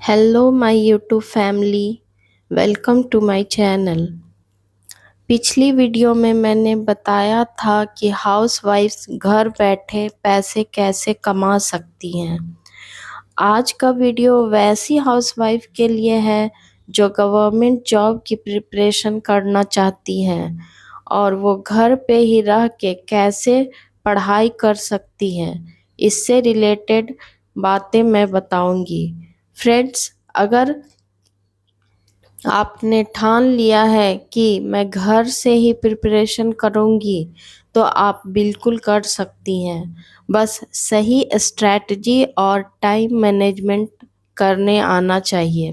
Hello my YouTube family. Welcome to my channel. पिछली video में मैंने बताया था कि हाउसवाइफ्स घर बैठे पैसे कैसे कमा सकती हैं। आज का वीडियो वैसी हाउसवाइफ के लिए है जो गवर्नमेंट जॉब की प्रिपरेशन करना चाहती हैं और वो घर पे ही रह के कैसे पढ़ाई कर सकती हैं। इससे रिलेटेड बातें मैं बताऊंगी। फ्रेंड्स, अगर आपने ठान लिया है कि मैं घर से ही प्रिपरेशन करूंगी तो आप बिल्कुल कर सकती हैं। बस सही स्ट्रैटेजी और टाइम मैनेजमेंट करने आना चाहिए।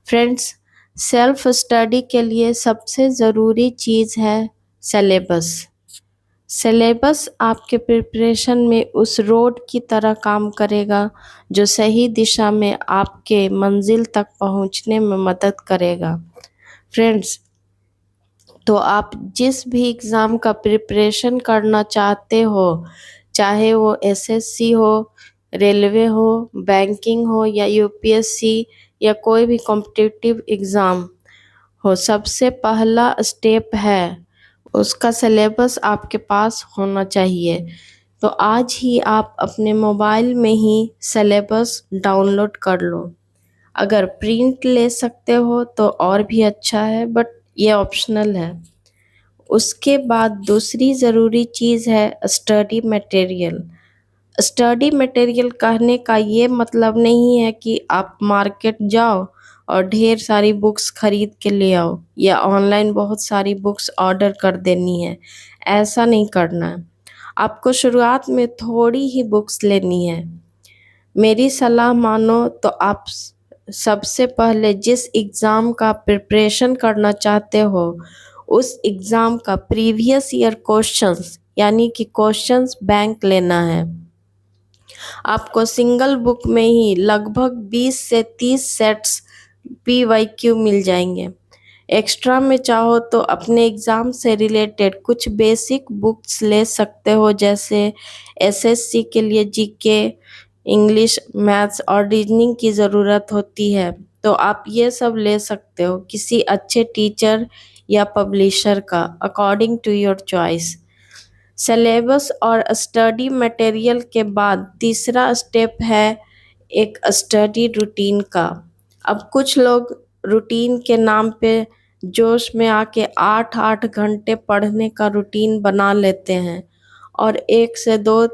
फ्रेंड्स, सेल्फ स्टडी के लिए सबसे ज़रूरी चीज़ है सिलेबस। सिलेबस आपके प्रिपरेशन में उस रोड की तरह काम करेगा जो सही दिशा में आपके मंजिल तक पहुंचने में मदद करेगा। फ्रेंड्स, तो आप जिस भी एग्ज़ाम का प्रिपरेशन करना चाहते हो, चाहे वो एसएससी हो, रेलवे हो, बैंकिंग हो या यूपीएससी या कोई भी कॉम्पिटिटिव एग्ज़ाम हो, सबसे पहला स्टेप है उसका सिलेबस आपके पास होना चाहिए। तो आज ही आप अपने मोबाइल में ही सिलेबस डाउनलोड कर लो। अगर प्रिंट ले सकते हो तो और भी अच्छा है, बट ये ऑप्शनल है। उसके बाद दूसरी ज़रूरी चीज़ है स्टडी मटेरियल। स्टडी मटेरियल कहने का ये मतलब नहीं है कि आप मार्केट जाओ और ढेर सारी बुक्स खरीद के ले आओ या ऑनलाइन बहुत सारी बुक्स ऑर्डर कर देनी है। ऐसा नहीं करना है। आपको शुरुआत में थोड़ी ही बुक्स लेनी है। मेरी सलाह मानो तो आप सबसे पहले जिस एग्ज़ाम का प्रिपरेशन करना चाहते हो उस एग्ज़ाम का प्रीवियस ईयर क्वेश्चंस यानी कि क्वेश्चंस बैंक लेना है। आपको सिंगल बुक में ही लगभग 20 से 30 सेट्स पीवाईक्यू मिल जाएंगे। एक्स्ट्रा में चाहो तो अपने एग्ज़ाम से रिलेटेड कुछ बेसिक बुक्स ले सकते हो, जैसे एसएससी के लिए जीके, इंग्लिश, मैथ्स और रीजनिंग की ज़रूरत होती है तो आप ये सब ले सकते हो किसी अच्छे टीचर या पब्लिशर का, according to your choice. Syllabus और स्टडी मटेरियल के बाद तीसरा स्टेप है एक स्टडी रूटीन का। अब कुछ लोग रूटीन के नाम पे जोश में आके 8-8 घंटे पढ़ने का रूटीन बना लेते हैं और 1 से 2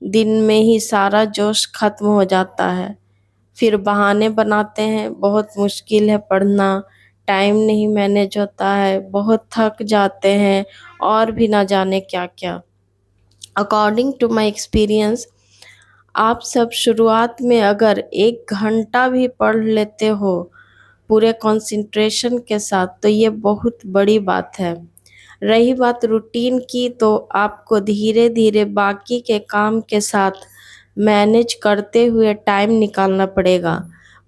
दिन में ही सारा जोश खत्म हो जाता है। फिर बहाने बनाते हैं, बहुत मुश्किल है पढ़ना, टाइम नहीं मैनेज होता है, बहुत थक जाते हैं और भी ना जाने क्या क्या। अकॉर्डिंग टू माई एक्सपीरियंस, आप सब शुरुआत में अगर 1 घंटा भी पढ़ लेते हो पूरे कंसंट्रेशन के साथ तो ये बहुत बड़ी बात है। रही बात रूटीन की, तो आपको धीरे धीरे बाकी के काम के साथ मैनेज करते हुए टाइम निकालना पड़ेगा।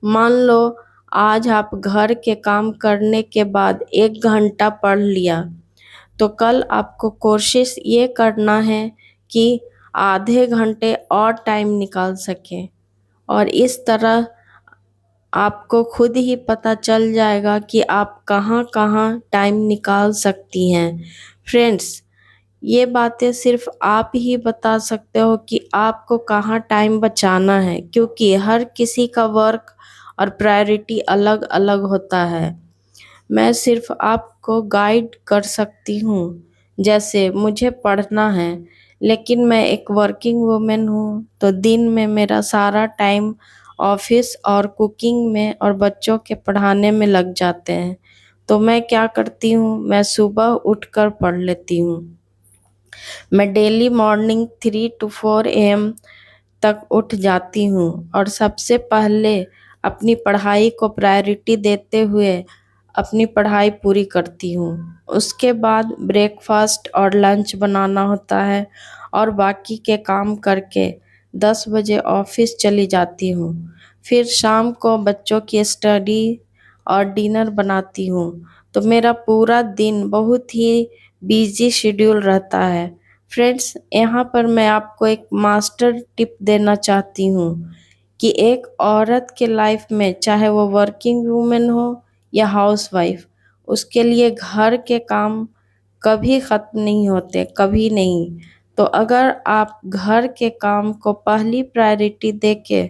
मान लो आज आप घर के काम करने के बाद 1 घंटा पढ़ लिया तो कल आपको कोशिश ये करना है कि आधे घंटे और टाइम निकाल सकें, और इस तरह आपको खुद ही पता चल जाएगा कि आप कहाँ कहाँ टाइम निकाल सकती हैं। फ्रेंड्स, ये बातें सिर्फ आप ही बता सकते हो कि आपको कहाँ टाइम बचाना है, क्योंकि हर किसी का वर्क और प्रायोरिटी अलग अलग होता है। मैं सिर्फ आपको गाइड कर सकती हूँ। जैसे मुझे पढ़ना है, लेकिन मैं एक वर्किंग वुमेन हूँ तो दिन में मेरा सारा टाइम ऑफिस और कुकिंग में और बच्चों के पढ़ाने में लग जाते हैं। तो मैं क्या करती हूँ, मैं सुबह उठकर पढ़ लेती हूँ। मैं डेली मॉर्निंग 3 to 4 AM तक उठ जाती हूँ और सबसे पहले अपनी पढ़ाई को प्रायोरिटी देते हुए अपनी पढ़ाई पूरी करती हूँ। उसके बाद ब्रेकफास्ट और लंच बनाना होता है और बाकी के काम करके 10 बजे ऑफिस चली जाती हूँ। फिर शाम को बच्चों की स्टडी और डिनर बनाती हूँ। तो मेरा पूरा दिन बहुत ही बिजी शेड्यूल रहता है। फ्रेंड्स, यहाँ पर मैं आपको एक मास्टर टिप देना चाहती हूँ कि एक औरत के लाइफ में, चाहे वो वर्किंग वूमेन हो या हाउसवाइफ, उसके लिए घर के काम कभी ख़त्म नहीं होते, कभी नहीं। तो अगर आप घर के काम को पहली प्रायोरिटी देके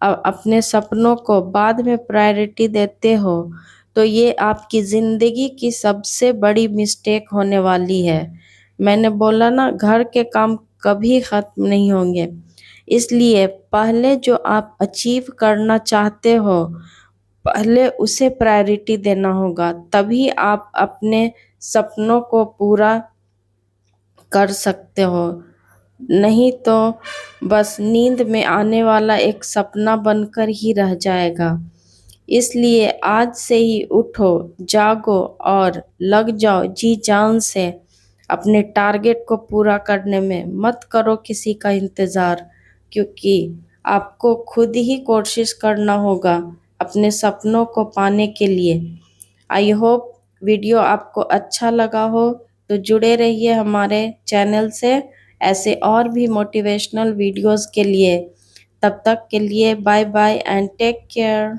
अपने सपनों को बाद में प्रायोरिटी देते हो, तो ये आपकी ज़िंदगी की सबसे बड़ी मिस्टेक होने वाली है। मैंने बोला ना, घर के काम कभी ख़त्म नहीं होंगे। इसलिए पहले जो आप अचीव करना चाहते हो, पहले उसे प्रायोरिटी देना होगा, तभी आप अपने सपनों को पूरा कर सकते हो। नहीं तो बस नींद में आने वाला एक सपना बनकर ही रह जाएगा। इसलिए आज से ही उठो, जागो और लग जाओ जी जान से अपने टारगेट को पूरा करने में। मत करो किसी का इंतज़ार, क्योंकि आपको खुद ही कोशिश करना होगा अपने सपनों को पाने के लिए। आई होप वीडियो आपको अच्छा लगा हो, तो जुड़े रहिए हमारे चैनल से ऐसे और भी मोटिवेशनल वीडियोस के लिए। तब तक के लिए bye bye and take care.